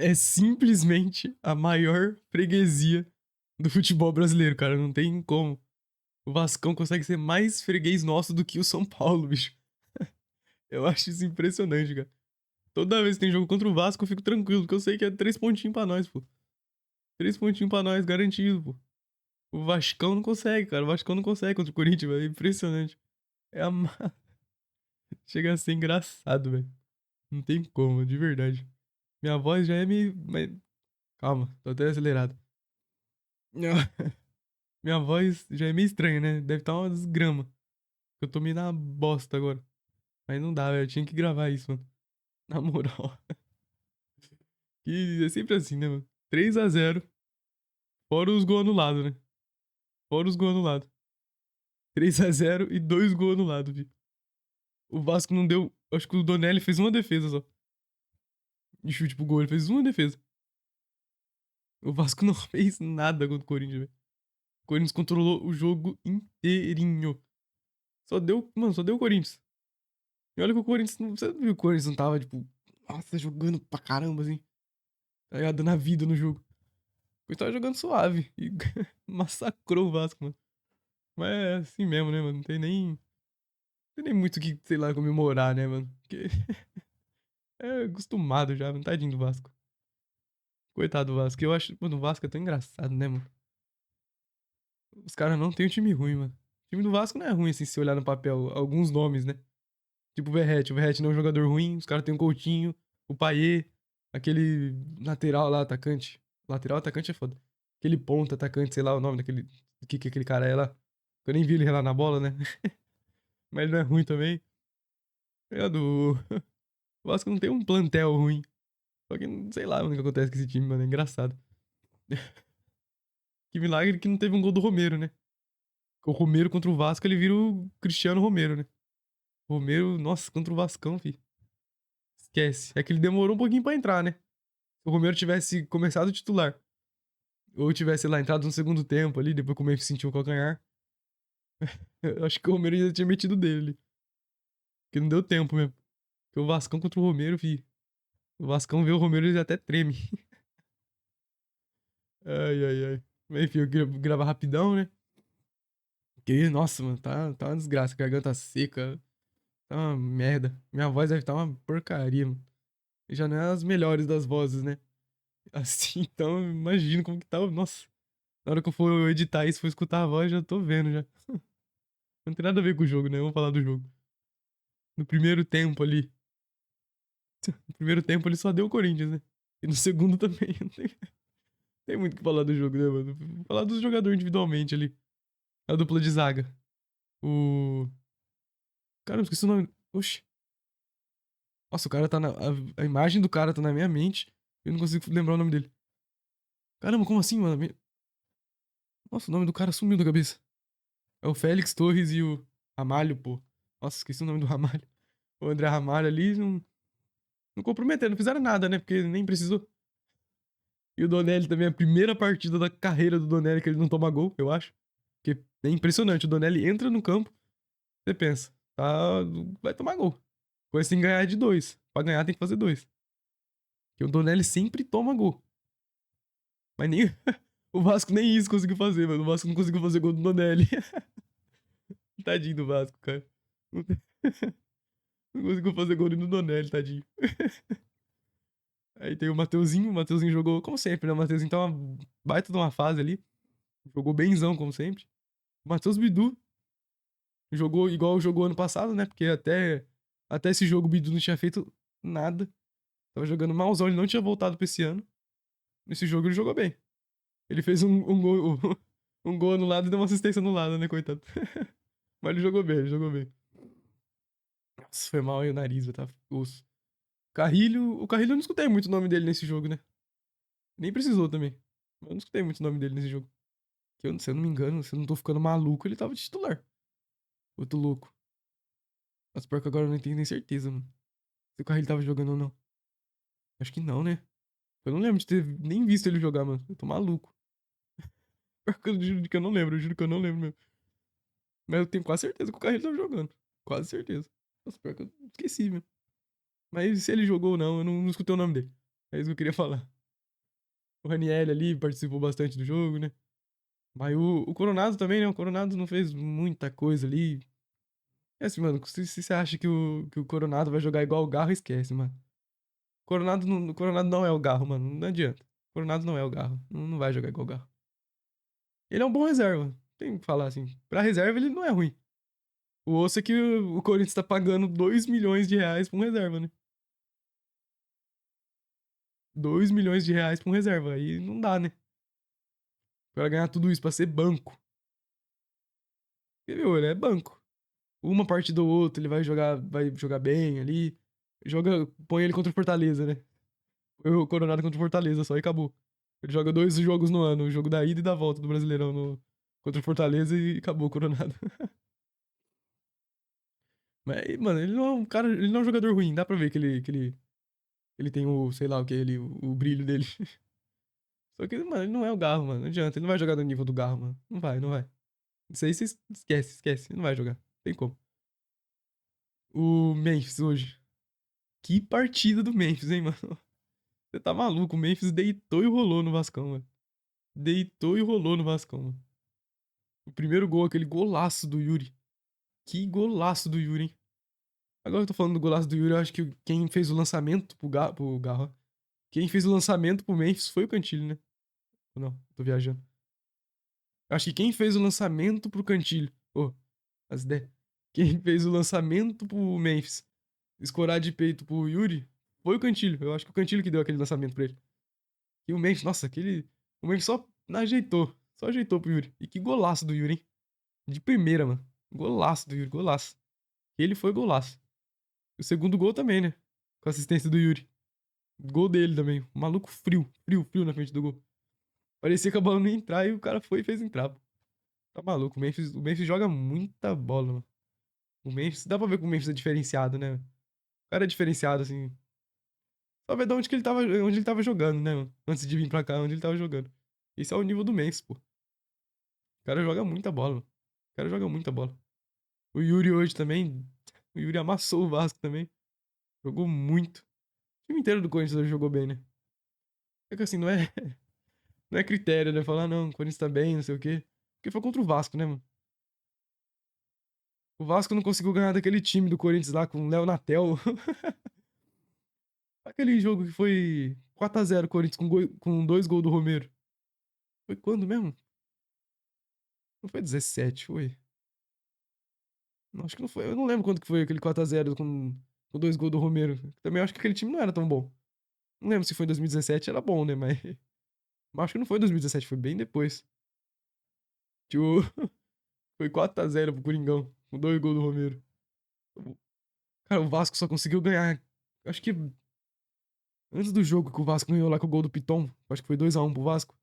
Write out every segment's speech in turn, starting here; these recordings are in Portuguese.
é simplesmente a maior freguesia do futebol brasileiro, cara. Não tem como. O Vascão consegue ser mais freguês nosso do que o São Paulo, bicho. Eu acho isso impressionante, cara. Toda vez que tem jogo contra o Vasco, eu fico tranquilo, porque eu sei que é 3 pontinhos pra nós, pô. 3 pontinhos pra nós, garantido, pô. O Vascão não consegue, cara. O Vascão não consegue contra o Corinthians, velho. É impressionante. É a... Chega a ser engraçado, velho. Não tem como, de verdade. Minha voz já é meio. Calma, tô até acelerado. Minha voz já é meio estranha, né? Deve estar uma desgrama. Eu tô meio na bosta agora. Mas não dá, velho. Eu tinha que gravar isso, mano. Na moral. Que é sempre assim, né, mano? 3-0. Fora os gols anulados, né? Fora os gols anulados. 3-0 e 2 gols anulados, vi. O Vasco não deu. Acho que o Donelli fez uma defesa só. De chute pro gol. Ele fez uma defesa. O Vasco não fez nada contra o Corinthians, velho. O Corinthians controlou o jogo inteirinho. Só deu. Mano, só deu o Corinthians. E olha que o Corinthians. Você não viu que o Corinthians não tava, tipo. Nossa, jogando pra caramba, assim. Tá ligado? Dando a vida no jogo. Ele tava jogando suave. E massacrou o Vasco, mano. Mas é assim mesmo, né, mano? Não tem nem muito o que, sei lá, comemorar, né, mano? Porque é acostumado já, mano. Tadinho do Vasco. Coitado do Vasco. Eu acho, mano, o Vasco é tão engraçado, né, mano? Os caras não têm um time ruim, mano. O time do Vasco não é ruim, assim, se você olhar no papel. Alguns nomes, né? Tipo o Verratti. O Verratti não é um jogador ruim. Os caras têm o Coutinho, o Payet, aquele lateral lá, atacante. Lateral atacante é foda. Aquele ponta atacante, sei lá o nome daquele. Que aquele cara é lá. Eu nem vi ele relar na bola, né? Mas ele não é ruim também. Tá ligado? O Vasco não tem um plantel ruim. Só que, sei lá, mano, o que acontece com esse time, mano. É engraçado. Que milagre que não teve um gol do Romero, né? O Romero contra o Vasco, ele vira o Cristiano Romero, né? O Romero, nossa, contra o Vascão, fi. Esquece. É que ele demorou um pouquinho pra entrar, né? Se o Romero tivesse começado titular, ou tivesse, sei lá, entrado no segundo tempo ali, depois que o Memphis sentiu o calcanhar, eu acho que o Romero ainda tinha metido dele ali. Porque não deu tempo mesmo. Porque o Vascão contra o Romero, fi. O Vascão vê o Romero e ele até treme. Ai, ai, ai. Mas enfim, eu queria gravar rapidão, né? Porque, nossa, mano, tá uma desgraça. Garganta seca, tá uma merda. Minha voz deve estar uma porcaria, mano. E já não é as melhores das vozes, né? Assim, então, eu imagino como que tá. Nossa, na hora que eu for editar isso, for escutar a voz, já tô vendo já. Não tem nada a ver com o jogo, né? Vamos falar do jogo. No primeiro tempo ali. No primeiro tempo ele só deu o Corinthians, né? E no segundo também. Não tem muito o que falar do jogo, né, mano? Vou falar dos jogadores individualmente ali. A dupla de zaga. O. Cara, eu esqueci o nome. Oxi. Nossa, o cara tá na. A imagem do cara tá na minha mente. Eu não consigo lembrar o nome dele. Caramba, como assim, mano? Nossa, o nome do cara sumiu da cabeça. É o Félix Torres e o Ramalho, pô. Nossa, esqueci o nome do Ramalho. O André Ramalho ali não comprometeram, não fizeram nada, né? Porque nem precisou. E o Donelli também, a primeira partida da carreira do Donelli que ele não toma gol, eu acho. Porque é impressionante. O Donelli entra no campo, você pensa, tá, vai tomar gol. Coisa tem que ganhar de dois. Pra ganhar tem que fazer dois. Porque o Donelli sempre toma gol. Mas nem o Vasco nem isso conseguiu fazer, mano. O Vasco não conseguiu fazer gol do Donelli. Tadinho do Vasco, cara. Não não conseguiu fazer gol do Donelli, tadinho. Aí tem o Mateuzinho jogou, como sempre, né? O Mateuzinho tá uma baita de uma fase ali. Jogou benzão, como sempre. O Matheus Bidu jogou igual jogou ano passado, né? Porque até esse jogo o Bidu não tinha feito nada. Tava jogando malzão, ele não tinha voltado pra esse ano. Nesse jogo ele jogou bem. Ele fez um gol, um gol anulado e deu uma assistência anulada, né, coitado? Mas ele jogou bem, ele jogou bem. Nossa, foi mal aí o nariz, tá osso. O Carrilho eu não escutei muito o nome dele nesse jogo, né? Nem precisou também. Eu não escutei muito o nome dele nesse jogo. Que eu, se eu não me engano, se eu não tô ficando maluco, ele tava de titular. Outro louco. Mas pior que agora eu não tenho nem certeza, mano. Se o Carrilho tava jogando ou não. Acho que não, né? Eu não lembro de ter nem visto ele jogar, mano. Eu tô maluco. Pior que eu juro que eu não lembro, eu juro que eu não lembro mesmo. Mas eu tenho quase certeza que o Carrilho tava jogando. Quase certeza. Nossa, pior que eu esqueci, mesmo. Mas se ele jogou ou não, eu não escutei o nome dele. É isso que eu queria falar. O Ranieri ali participou bastante do jogo, né? Mas o Coronado também, né? O Coronado não fez muita coisa ali. É assim, mano, se você acha que o Coronado vai jogar igual o Garro, esquece, mano. O Coronado não é o Garro, mano. Não adianta. O Coronado não é o Garro. Não vai jogar igual o Garro. Ele é um bom reserva. Tem que falar assim. Pra reserva, ele não é ruim. O osso é que o Corinthians tá pagando 2 milhões de reais pra um reserva, né? 2 milhões de reais pra um reserva. Aí não dá, né? Pra ganhar tudo isso pra ser banco. Porque, viu, ele é banco. Uma partida ou outra, ele vai jogar bem ali. Põe ele contra o Fortaleza, né? Põe o Coronado contra o Fortaleza só e acabou. Ele joga 2 jogos no ano, o jogo da ida e da volta do Brasileirão contra o Fortaleza e acabou o Coronado. Mas, mano, ele não é um cara, ele não é um jogador ruim, dá pra ver que ele tem o, sei lá o que, o brilho dele. Só que, mano, ele não é o Garro, mano. Não adianta, ele não vai jogar no nível do Garro, mano. Não vai, não vai. Isso aí você esquece, esquece. Ele não vai jogar. Tem como. O Memphis hoje. Que partida do Memphis, hein, mano? Você tá maluco? O Memphis deitou e rolou no Vascão, mano. Deitou e rolou no Vascão, mano. O primeiro gol, aquele golaço do Yuri. Que golaço do Yuri, hein? Agora que eu tô falando do golaço do Yuri, eu acho que quem fez o lançamento pro Garro, ó. Quem fez o lançamento pro Memphis foi o Cantilho, né? Ou não, tô viajando. Eu acho que quem fez o lançamento pro Cantilho. Ô, as ideias. Quem fez o lançamento pro Memphis escorar de peito pro Yuri foi o Cantilho. Eu acho que o Cantilho que deu aquele lançamento pra ele. E o Memphis, nossa, aquele. O Memphis só ajeitou. Só ajeitou pro Yuri. E que golaço do Yuri, hein? De primeira, mano. Golaço do Yuri, golaço. Ele foi golaço. O segundo gol também, né? Com a assistência do Yuri. Gol dele também. O maluco frio, frio, frio na frente do gol. Parecia que a bola não ia entrar e o cara foi e fez entrar, pô. Tá maluco. O Memphis joga muita bola, mano. O Memphis, dá pra ver que o Memphis é diferenciado, né? O cara é diferenciado, assim. Só ver de onde ele tava jogando, né, mano? Antes de vir pra cá, onde ele tava jogando. Esse é o nível do Memphis, pô. O cara joga muita bola, mano. O cara joga muita bola. O Yuri hoje também. O Yuri amassou o Vasco também. Jogou muito. O time inteiro do Corinthians hoje jogou bem, né? É que assim, não é critério, né? Falar, não, o Corinthians tá bem, não sei o quê. Porque foi contra o Vasco, né, mano? O Vasco não conseguiu ganhar daquele time do Corinthians lá com o Léo Natel. Aquele jogo que foi 4-0 Corinthians com 2 gols do Romero. Foi quando mesmo? Não foi 17, foi. Não, acho que não foi. Eu não lembro quando que foi aquele 4-0 com 2 gols do Romero. Também acho que aquele time não era tão bom. Não lembro se foi em 2017, era bom, né? Mas acho que não foi em 2017, foi bem depois. Tipo, foi 4-0 pro Coringão, com 2 gols do Romero. Cara, o Vasco só conseguiu ganhar. Acho que antes do jogo que o Vasco ganhou lá com o gol do Piton, acho que foi 2-1 pro Vasco.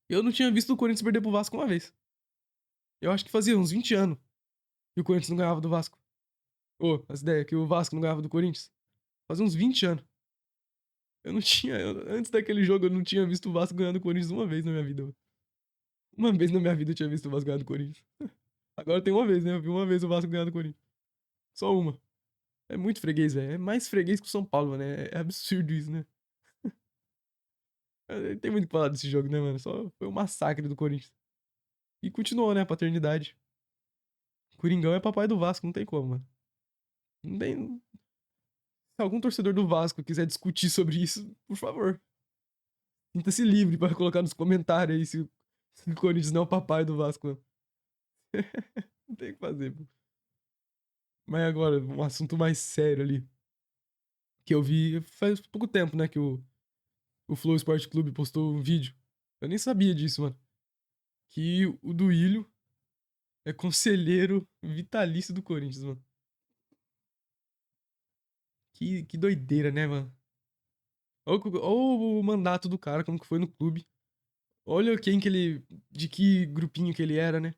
Eu não tinha visto o Corinthians perder pro Vasco uma vez. Eu acho que fazia uns 20 anos que o Corinthians não ganhava do Vasco. Ô, as ideias, que o Vasco não ganhava do Corinthians. Fazia uns 20 anos. Eu não tinha. Antes daquele jogo, eu não tinha visto o Vasco ganhando do Corinthians uma vez na minha vida. Uma vez na minha vida eu tinha visto o Vasco ganhar do Corinthians. Agora tem uma vez, né? Eu vi uma vez o Vasco ganhar do Corinthians. Só uma. É muito freguês, velho. É mais freguês que o São Paulo, mano. É absurdo isso, né? Tem muito o que falar desse jogo, né, mano? Só foi um massacre do Corinthians. E continuou, né? A paternidade. Coringão é papai do Vasco, não tem como, mano. Não tem. Se algum torcedor do Vasco quiser discutir sobre isso, por favor, sinta-se livre para colocar nos comentários aí se o Corinthians não é o papai do Vasco, mano. Não tem o que fazer, pô. Mas agora, um assunto mais sério ali. Que eu vi faz pouco tempo, né? Que o Flow Esporte Clube postou um vídeo. Eu nem sabia disso, mano. Que o Duílio é conselheiro vitalício do Corinthians, mano. Que doideira, né, mano? Olha o mandato do cara, como que foi no clube. Olha quem que ele. De que grupinho que ele era, né?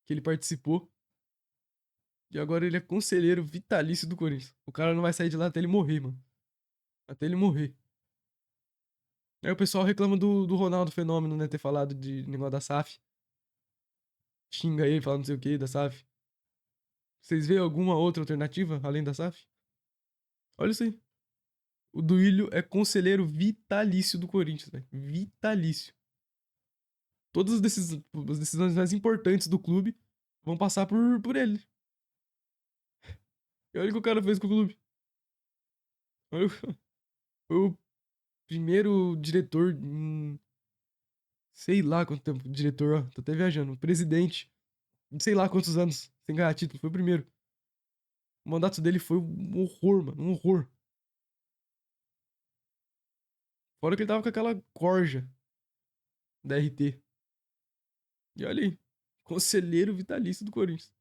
Que ele participou. E agora ele é conselheiro vitalício do Corinthians. O cara não vai sair de lá até ele morrer, mano. Até ele morrer. Aí o pessoal reclama do Ronaldo Fenômeno, né? Ter falado de negócio da SAF. Xinga ele, fala não sei o que da SAF. Vocês veem alguma outra alternativa além da SAF? Olha isso aí. O Duílio é conselheiro vitalício do Corinthians, velho. Vitalício. Todas as decisões mais importantes do clube vão passar por ele. E olha o que o cara fez com o clube. Olha, foi o primeiro diretor em sei lá quanto tempo. Diretor, ó, tô até viajando. Presidente, sei lá quantos anos sem ganhar título. Foi o primeiro. O mandato dele foi um horror, mano. Um horror. Fora que ele tava com aquela corja da RT. E olha aí. Conselheiro vitalício do Corinthians.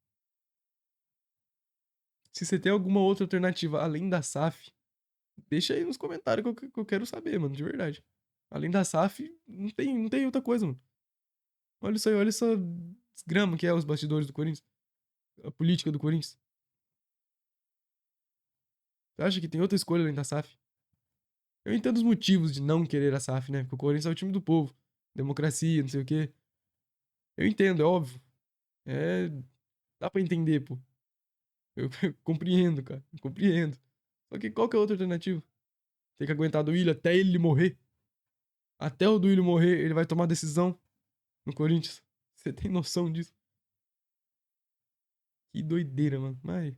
Se você tem alguma outra alternativa além da SAF, deixa aí nos comentários que eu quero saber, mano, de verdade. Além da SAF, não tem outra coisa, mano. Olha isso aí, olha essa desgrama que é os bastidores do Corinthians. A política do Corinthians. Você acha que tem outra escolha além da SAF? Eu entendo os motivos de não querer a SAF, né? Porque o Corinthians é o time do povo. Democracia, não sei o quê. Eu entendo, é óbvio. É. Dá pra entender, pô. Eu compreendo, cara. Eu compreendo. Só que qual que é a outra alternativa? Tem que aguentar do Willian até ele morrer. Até o Duílio morrer, ele vai tomar decisão no Corinthians. Você tem noção disso? Que doideira, mano. Mas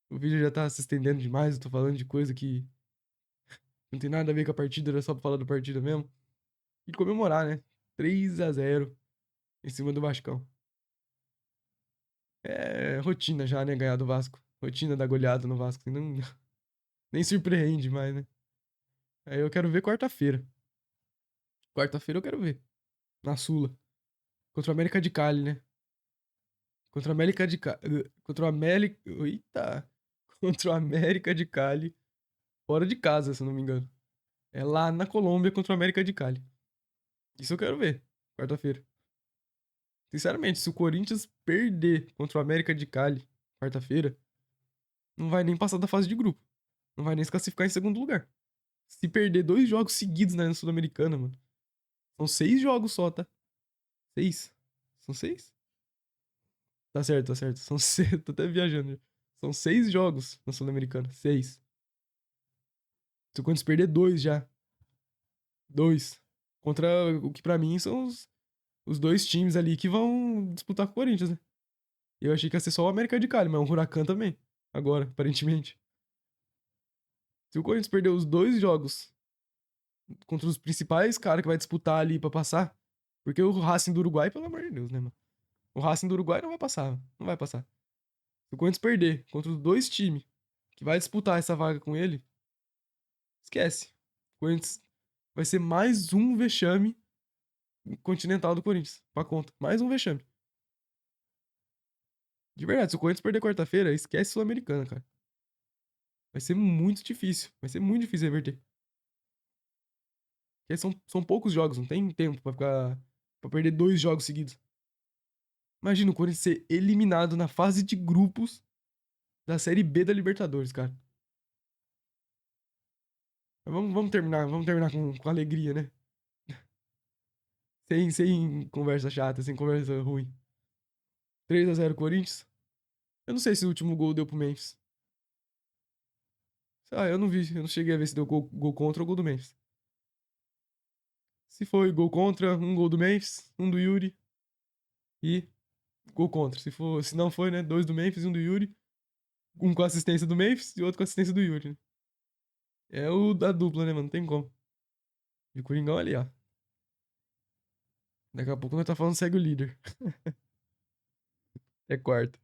o vídeo já tá se estendendo demais. Eu tô falando de coisa que não tem nada a ver com a partida, era só pra falar da partida mesmo. E comemorar, né? 3-0 em cima do Vascão. É rotina já, né? Ganhar do Vasco. Rotina da goleada no Vasco. Não, nem surpreende mais, né? Aí eu quero ver quarta-feira. Quarta-feira eu quero ver. Na Sula. Contra o América de Cali, né? Contra o América de Cali. Contra o América. Eita! Contra o América de Cali. Fora de casa, se eu não me engano. É lá na Colômbia contra o América de Cali. Isso eu quero ver. Quarta-feira. Sinceramente, se o Corinthians perder contra o América de Cali, quarta-feira, não vai nem passar da fase de grupo. Não vai nem se classificar em segundo lugar. Se perder 2 jogos seguidos na Sul-Americana, mano. São 6 jogos só, tá? 6. São 6? Tá certo, tá certo. São 6. Tô até viajando. São 6 jogos na Sul-Americana. 6. Se o Corinthians perder 2 já. 2. Contra o que pra mim são os dois times ali que vão disputar com o Corinthians, né? Eu achei que ia ser só o América de Cali, mas o Huracan também. Agora, aparentemente. Se o Corinthians perder os 2 jogos contra os principais caras que vai disputar ali pra passar. Porque o Racing do Uruguai, pelo amor de Deus, né, mano? O Racing do Uruguai não vai passar. Não vai passar. Se o Corinthians perder contra os dois times que vai disputar essa vaga com ele, esquece. O Corinthians vai ser mais um vexame continental do Corinthians. Pra conta. Mais um vexame. De verdade, se o Corinthians perder quarta-feira, esquece Sul-Americana, cara. Vai ser muito difícil. Vai ser muito difícil reverter. Porque são poucos jogos, não tem tempo pra ficar. Pra perder 2 jogos seguidos. Imagina o Corinthians ser eliminado na fase de grupos da Série B da Libertadores, cara. Mas vamos terminar com alegria, né? Sem conversa chata, sem conversa ruim. 3-0 Corinthians. Eu não sei se o último gol deu pro Memphis. Ah, eu não vi, eu não cheguei a ver se deu gol contra ou gol do Memphis. Se foi gol contra, um gol do Memphis, um do Yuri e gol contra. Se não foi, né? 2 do Memphis e um do Yuri. Um com assistência do Memphis e outro com assistência do Yuri, né? É o da dupla, né, mano? Não tem como. E o Coringão ali, ó. Daqui a pouco nós tá falando segue o líder. É quarto.